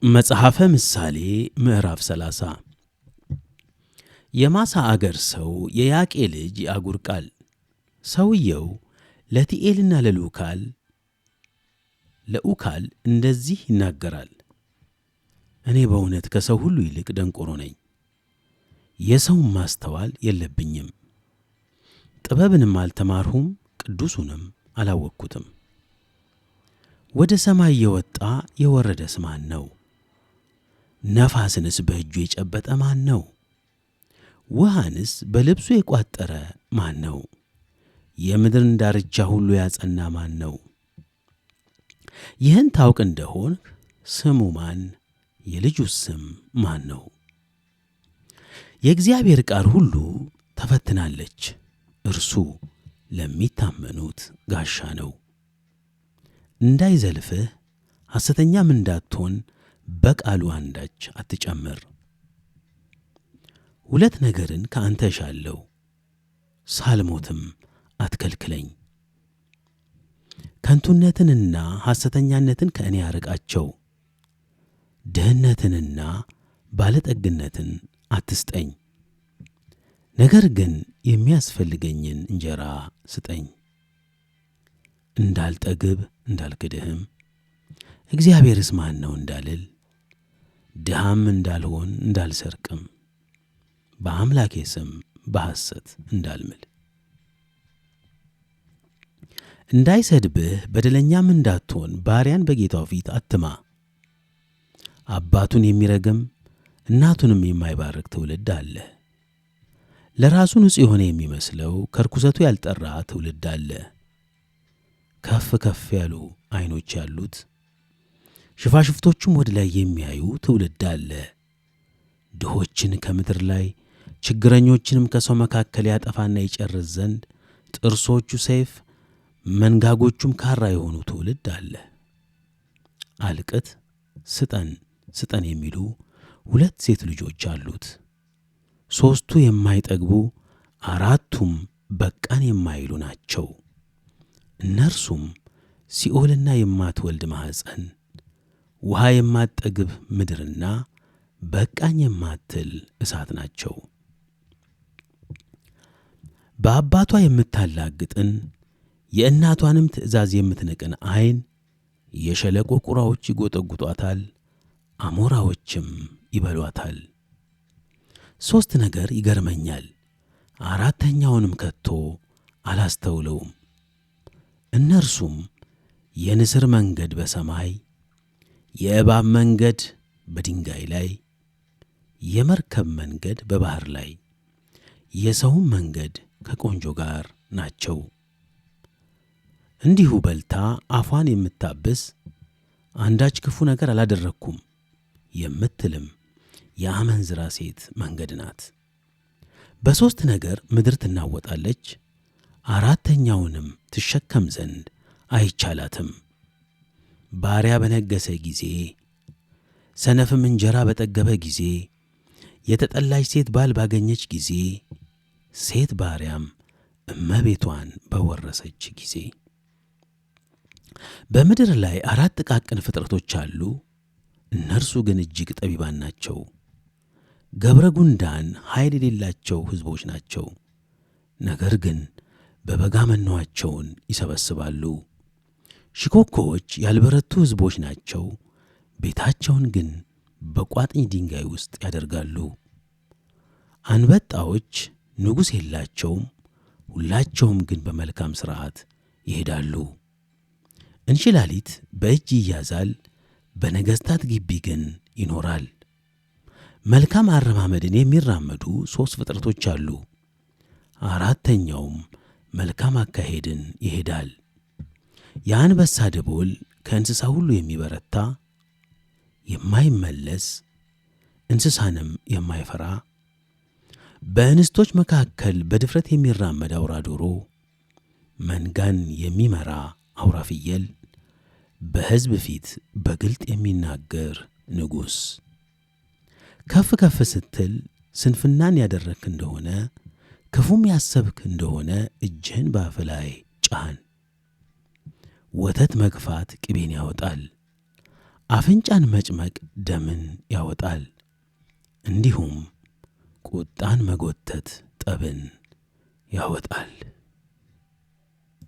መጽሐፈ ምሳሌ ምዕራፍ 30 የማሳ አገር ሰው የያቄ ልጅ የአጉር ቃል። ሰውየው ለቲኤልና ለኡካል እንደዚህ ይናገራል። እኔ በእውነት ከሰው ሁሉ ይልቅ ደንቆሮ ነኝ፣ የሰውም ማስተዋል የለብኝም። ጥበብንም አልተማርሁም፣ ቅዱሱንም አላወቅኩትም። ወደ ሰማይ የወጣ የወረደስ ማን ነው? ነፋስንስ በእጁ የጨበጠ ማን ነው? ውሃንስ በልብሱ የቋጠረ ማን ነው? የምድርን ዳርቻ ሁሉ ያጸና ማን ነው? ይህን ታውቅ እንደሆን ስሙ ማን? የልጁስ ስም ማን ነው? የእግዚአብሔር ቃል ሁሉ ተፈትናለች፣ እርሱ ለሚታመኑት ጋሻ ነው። እንዳይዘልፍህ ሐሰተኛም እንዳትሆን በቃሉ አንዳች አትጨምር። ሁለት ነገርን ከአንተ እሻለሁ፣ ሳልሞትም አትከልክለኝ። ከንቱነትንና ሐሰተኛነትን ከእኔ አርቃቸው። ድህነትንና ባለጠግነትን አትስጠኝ፣ ነገር ግን የሚያስፈልገኝን እንጀራ ስጠኝ። እንዳልጠግብ እንዳልክድህም እግዚአብሔርስ ማን ነው እንዳልል፣ ድሃም እንዳልሆን እንዳልሰርቅም፣ በአምላኬ ስም በሐሰት እንዳልምል። እንዳይሰድብህ በደለኛም እንዳትሆን ባሪያን በጌታው ፊት አትማ። አባቱን የሚረግም እናቱንም የማይባርክ ትውልድ አለ። ለራሱ ንጹሕ የሆነ የሚመስለው ከርኩሰቱ ያልጠራ ትውልድ አለ። ከፍ ከፍ ያሉ ዓይኖች ያሉት ሽፋሽፍቶቹም ወደ ላይ የሚያዩ ትውልድ አለ። ድሆችን ከምድር ላይ ችግረኞችንም ከሰው መካከል ያጠፋና ይጨርስ ዘንድ ጥርሶቹ ሰይፍ መንጋጎቹም ካራ የሆኑ ትውልድ አለ። አልቅት ስጠን ስጠን የሚሉ ሁለት ሴት ልጆች አሉት። ሦስቱ የማይጠግቡ አራቱም በቃን የማይሉ ናቸው። እነርሱም ሲኦልና የማትወልድ ማኅፀን፣ ውሃ የማትጠግብ ምድርና በቃኝ የማትል እሳት ናቸው። በአባቷ የምታላግጥን የእናቷንም ትእዛዝ የምትንቅን ዓይን የሸለቆ ቁራዎች ይጐጠጕጧታል፣ አሞራዎችም ይበሏታል። ሦስት ነገር ይገርመኛል፣ አራተኛውንም ከቶ አላስተውለውም። እነርሱም የንስር መንገድ በሰማይ፣ የእባብ መንገድ በድንጋይ ላይ፣ የመርከብ መንገድ በባሕር ላይ፣ የሰውም መንገድ ከቆንጆ ጋር ናቸው። እንዲሁ በልታ አፏን የምታብስ አንዳች ክፉ ነገር አላደረግኩም የምትልም የአመንዝራ ሴት መንገድ ናት። በሦስት ነገር ምድር ትናወጣለች፣ አራተኛውንም ትሸከም ዘንድ አይቻላትም። ባሪያ በነገሠ ጊዜ፣ ሰነፍም እንጀራ በጠገበ ጊዜ፣ የተጠላች ሴት ባል ባገኘች ጊዜ፣ ሴት ባሪያም እመቤቷን በወረሰች ጊዜ። በምድር ላይ አራት ጥቃቅን ፍጥረቶች አሉ፣ እነርሱ ግን እጅግ ጠቢባን ናቸው። ገብረ ጉንዳን ኃይል የሌላቸው ሕዝቦች ናቸው፣ ነገር ግን በበጋ መኖአቸውን ይሰበስባሉ። ሽኮኮዎች ያልበረቱ ሕዝቦች ናቸው፣ ቤታቸውን ግን በቋጥኝ ድንጋይ ውስጥ ያደርጋሉ። አንበጣዎች ንጉሥ የላቸውም፣ ሁላቸውም ግን በመልካም ሥርዓት ይሄዳሉ። እንሽላሊት በእጅ ይያዛል፣ በነገሥታት ግቢ ግን ይኖራል። መልካም አረማመድን የሚራመዱ ሦስት ፍጥረቶች አሉ፣ አራተኛውም መልካም አካሄድን ይሄዳል። የአንበሳ ደቦል ከእንስሳ ሁሉ የሚበረታ የማይመለስ እንስሳንም የማይፈራ፣ በእንስቶች መካከል በድፍረት የሚራመድ አውራ ዶሮ፣ መንጋን የሚመራ አውራ ፍየል፣ በሕዝብ ፊት በግልጥ የሚናገር ንጉሥ። ከፍ ከፍ ስትል ስንፍናን ያደረግክ እንደሆነ ክፉም ያሰብክ እንደሆነ እጅህን በአፍ ላይ ጫን። ወተት መግፋት ቅቤን ያወጣል፣ አፍንጫን መጭመቅ ደምን ያወጣል። እንዲሁም ቁጣን መጎተት ጠብን ያወጣል።